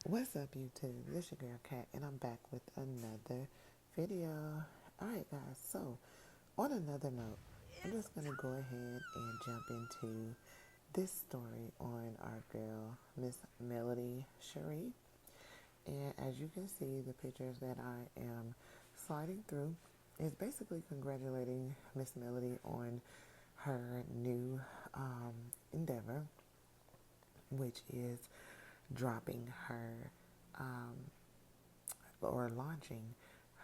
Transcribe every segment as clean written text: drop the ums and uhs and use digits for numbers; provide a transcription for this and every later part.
What's up, YouTube? This your girl Kat, and I'm back with another video. Alright, guys, so on another note, I'm just gonna go ahead and jump into this story on our girl, Miss Melody Sheree. And as you can see, the pictures that I am sliding through is basically congratulating Miss Melody on her new endeavor, which is dropping her um, or launching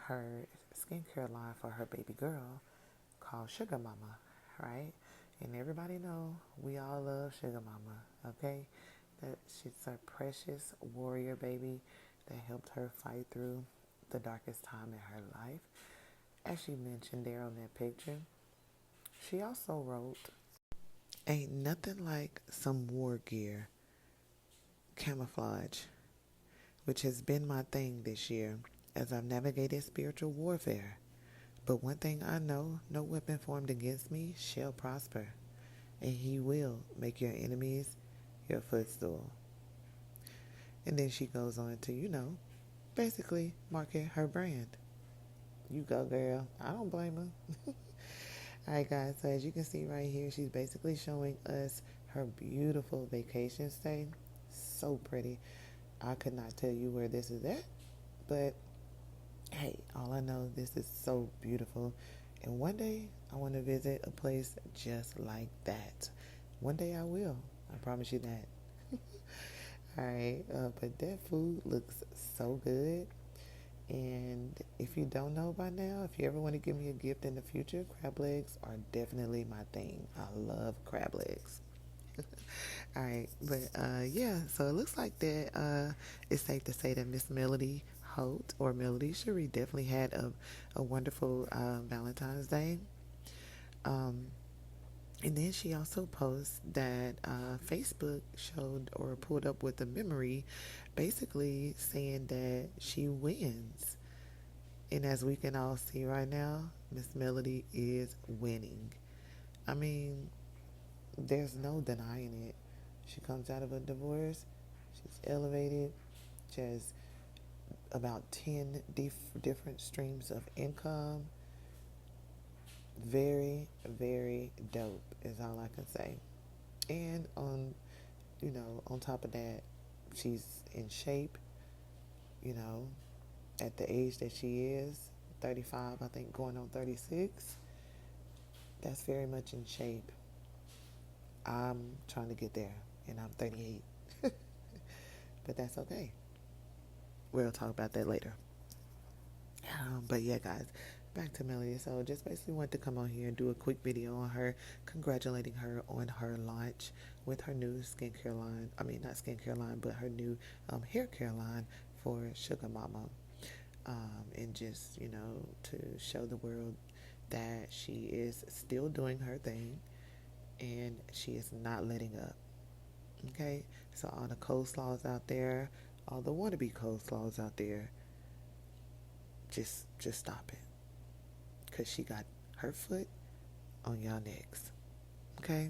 her skincare line for her baby girl called Sugar Mama, right? And everybody know we all love Sugar Mama, okay? That she's a precious warrior baby that helped her fight through the darkest time in her life. As she mentioned there on that picture, she also wrote, "Ain't nothing like some war gear, camouflage, which has been my thing this year as I've navigated spiritual warfare. But one thing I know, no weapon formed against me shall prosper, and he will make your enemies your footstool." And then she goes on to, basically market her brand. You go, girl. I don't blame her. All right, guys. So as you can see right here, she's basically showing us her beautiful vacation stay. So pretty. I could not tell you where this is at, but hey, all I know, this is so beautiful. And one day, I want to visit a place just like that. One day I will. I promise you that. All right, but that food looks so good. And if you don't know by now, if you ever want to give me a gift in the future, crab legs are definitely my thing. I love crab legs. All right, but yeah, so it looks like that it's safe to say that Miss Melody Holt or Melody Shari definitely had a wonderful Valentine's Day. Um, and then she also posts that Facebook showed or pulled up with a memory basically saying that she wins. And as we can all see right now, Miss Melody is winning. I mean, there's no denying it. She comes out of a divorce, she's elevated, she has about 10 different streams of income. Very, very dope is all I can say. And on top of that, she's in shape, you know, at the age that she is, 35, I think, going on 36. That's very much in shape. I'm trying to get there, and I'm 38. But that's okay. We'll talk about that later. But yeah, guys, back to Melody. So just basically wanted to come on here and do a quick video on her, congratulating her on her launch with her new skincare line. I mean, not skincare line, but her new hair care line for Sugar Mama. And just, to show the world that she is still doing her thing and she is not letting up. Okay? So all the coleslaws out there, all the wannabe coleslaws out there, just stop it. Because she got her foot on y'all necks. Okay?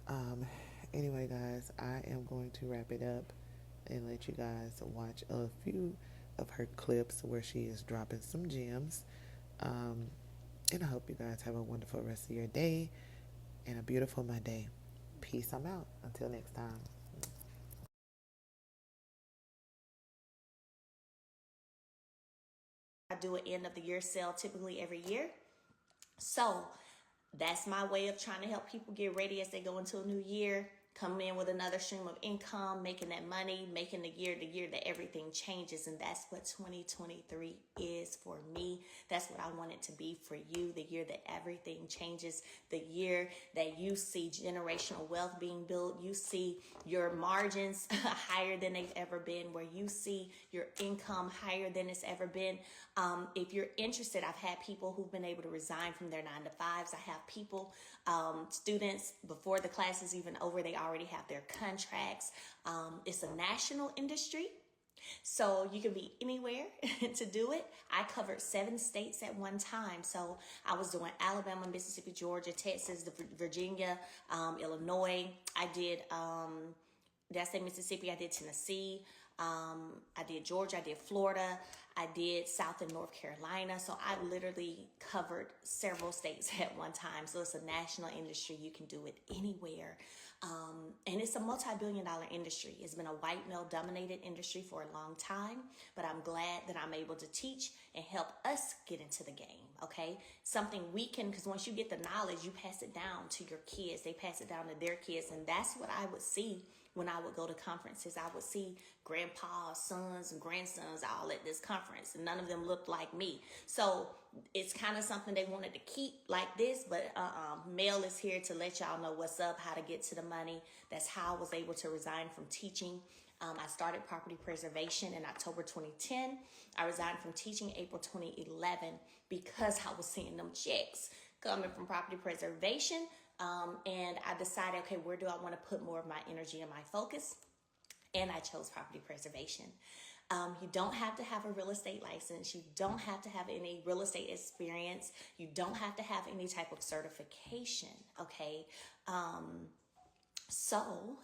Um, anyway, guys, I am going to wrap it up and let you guys watch a few of her clips where she is dropping some gems. Um, and I hope you guys have a wonderful rest of your day and a beautiful Monday. Peace. I'm out. Until next time. I do an end of the year sale typically every year. So that's my way of trying to help people get ready as they go into a new year, come in with another stream of income, making that money, making the year that everything changes. And that's what 2023 is for me. That's what I want it to be for you. The year that everything changes, the year that you see generational wealth being built. You see your margins higher than they've ever been, where you see your income higher than it's ever been. If you're interested, I've had people who've been able to resign from their 9-to-5s. I have people, students, before the class is even over, they already have their contracts. It's a national industry, so you can be anywhere to do it. I covered 7 states at one time. So I was doing Alabama, Mississippi, Georgia, Texas, Virginia, Illinois. I did did I say Mississippi? I did Tennessee. I did Georgia. I did Florida. I did South and North Carolina. So I literally covered several states at one time. So it's a national industry. You can do it anywhere. And it's a multi-billion-dollar industry. It's been a white male-dominated industry for a long time, but I'm glad that I'm able to teach and help us get into the game, okay? Something we can, because once you get the knowledge, you pass it down to your kids. They pass it down to their kids, and that's what I would see when I would go to conferences. I would see grandpa's sons and grandsons all at this conference, and none of them looked like me. So it's kind of something they wanted to keep like this, but Mel is here to let y'all know what's up, how to get to the money. That's how I was able to resign from teaching. I started property preservation in October 2010. I resigned from teaching April 2011 because I was seeing them checks coming from property preservation. And I decided, okay, where do I want to put more of my energy and my focus? And I chose property preservation. You don't have to have a real estate license. You don't have to have any real estate experience. You don't have to have any type of certification, okay? So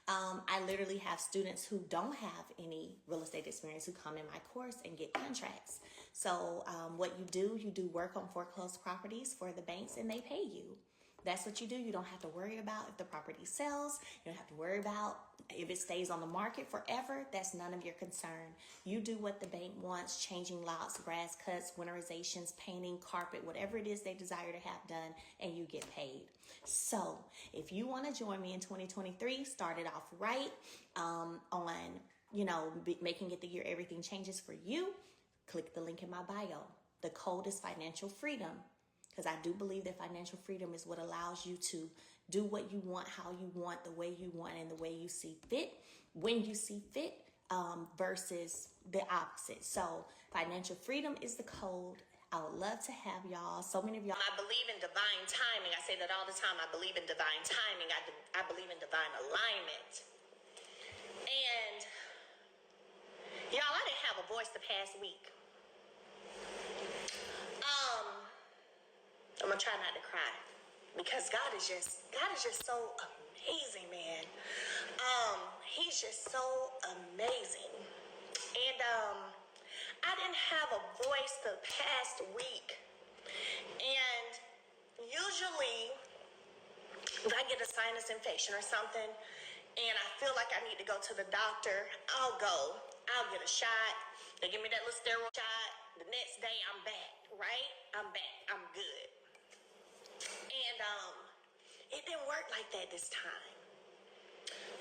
I literally have students who don't have any real estate experience who come in my course and get contracts. So what you do work on foreclosed properties for the banks and they pay you. That's what you do. You don't have to worry about if the property sells. You don't have to worry about if it stays on the market forever. That's none of your concern. You do what the bank wants, changing lots, grass cuts, winterizations, painting, carpet, whatever it is they desire to have done, and you get paid. So if you want to join me in 2023, start it off right on, making it the year everything changes for you. Click the link in my bio. The code is financial freedom. Because I do believe that financial freedom is what allows you to do what you want, how you want, the way you want, and the way you see fit, when you see fit, versus the opposite. So financial freedom is the code. I would love to have y'all. So many of y'all. I believe in divine timing. I say that all the time. I believe in divine timing. I believe in divine alignment. And y'all, I didn't have a voice the past week. I'm gonna try not to cry because God is just so amazing, man. He's just so amazing. And I didn't have a voice the past week. And usually if I get a sinus infection or something and I feel like I need to go to the doctor, I'll get a shot. They give me that little steroid shot. The next day I'm back, right? I'm back. I'm good. And it didn't work like that this time.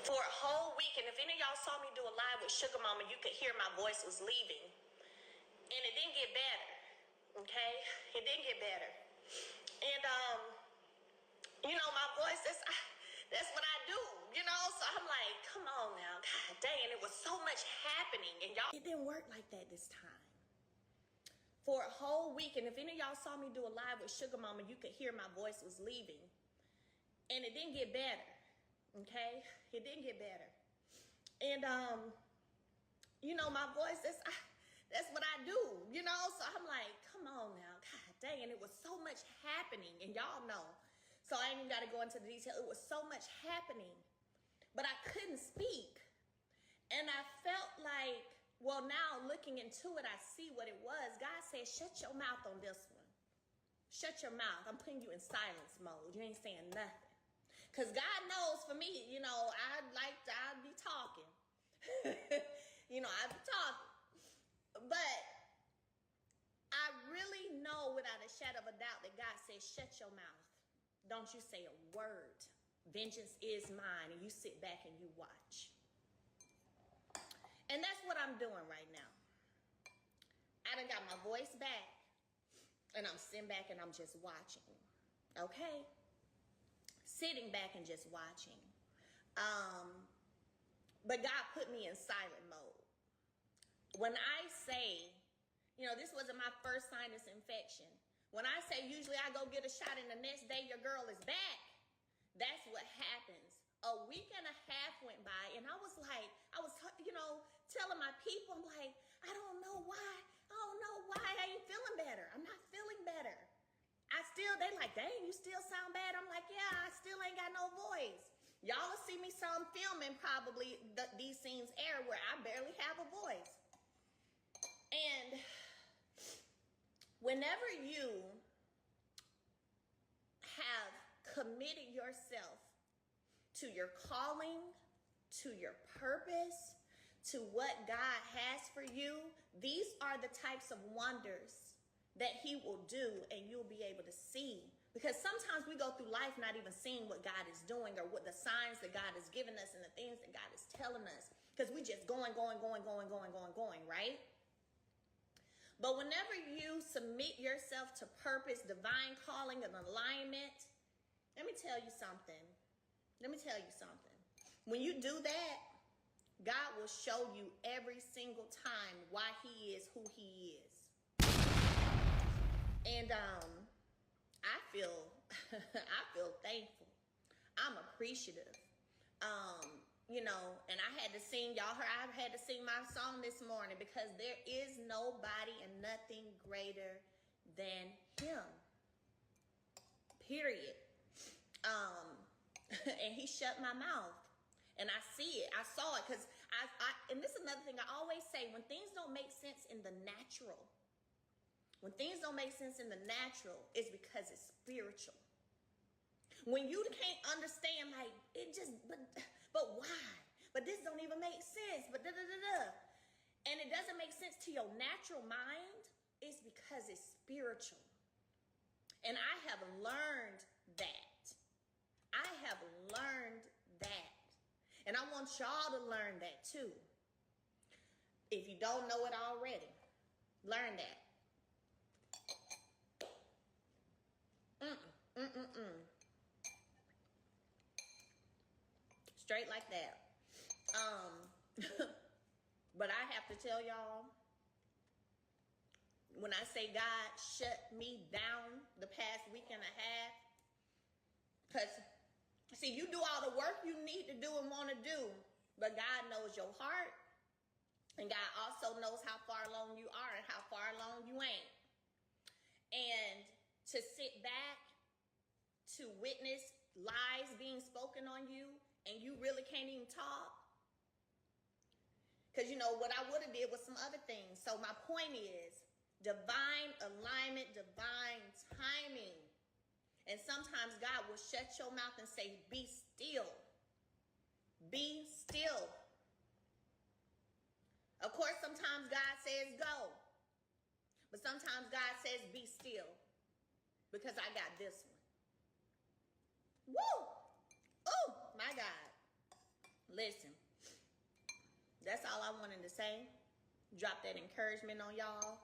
For a whole week, and if any of y'all saw me do a live with Sugar Mama, you could hear my voice was leaving. And it didn't get better, okay? It didn't get better. And, my voice, that's what I do, So I'm like, come on now, God dang, and it was so much happening. And y'all, it didn't work like that this time. For a whole week, and if any of y'all saw me do a live with Sugar Mama, you could hear my voice was leaving. And it didn't get better, okay? It didn't get better. And, my voice, that's what I do, So I'm like, come on now, God dang, and it was so much happening, and y'all know. So I ain't even got to go into the detail. It was so much happening, but I couldn't speak. And I felt like, well, now looking into it, I see what it was. God said, shut your mouth on this one. Shut your mouth. I'm putting you in silence mode. You ain't saying nothing. Because God knows for me, I'd be talking. I'd be talking. But I really know without a shadow of a doubt that God says, shut your mouth. Don't you say a word. Vengeance is mine. And you sit back and you watch. And that's what I'm doing right now. I done got my voice back. And I'm sitting back and I'm just watching. Okay? Sitting back and just watching. But God put me in silent mode. When I say, this wasn't my first sinus infection. When I say usually I go get a shot and the next day your girl is back, that's what happens. A week and a half went by and I was telling my people, I'm like, I don't know why I ain't feeling better. I'm not feeling better. They like, dang, you still sound bad. I'm like, yeah, I still ain't got no voice. Y'all will see me some filming probably these scenes air where I barely have a voice. And whenever you have committed yourself to your calling, to your purpose, to what God has for you, these are the types of wonders that he will do and you'll be able to see. Because sometimes we go through life not even seeing what God is doing or what the signs that God has given us and the things that God is telling us. Because we just going, right? But whenever you submit yourself to purpose, divine calling, and alignment, let me tell you something. When you do that, God will show you every single time why he is who he is. And I feel thankful. I'm appreciative. You know, and I had to sing, y'all heard I had to sing my song this morning because there is nobody and nothing greater than him. Period. And he shut my mouth. And I see it. I saw it because and this is another thing I always say, when things don't make sense in the natural, it's because it's spiritual. When you can't understand, like, it just, but why? But this don't even make sense, but da-da-da-da. And it doesn't make sense to your natural mind, it's because it's spiritual. And I have learned that. And I want y'all to learn that too. If you don't know it already, learn that. Straight like that. But I have to tell y'all, when I say God shut me down the past week and a half, because, see, you do all the work you need to do and want to do, but God knows your heart, and God also knows how far along you are and how far along you ain't. And to sit back, to witness lies being spoken on you, and you really can't even talk. Because, you know, what I would have did was some other things. So my point is, divine alignment, divine timing. And sometimes God will shut your mouth and say, be still. Be still. Of course, sometimes God says go. But sometimes God says be still. Because I got this one. Woo! Oh, my God. Listen. That's all I wanted to say. Drop that encouragement on y'all.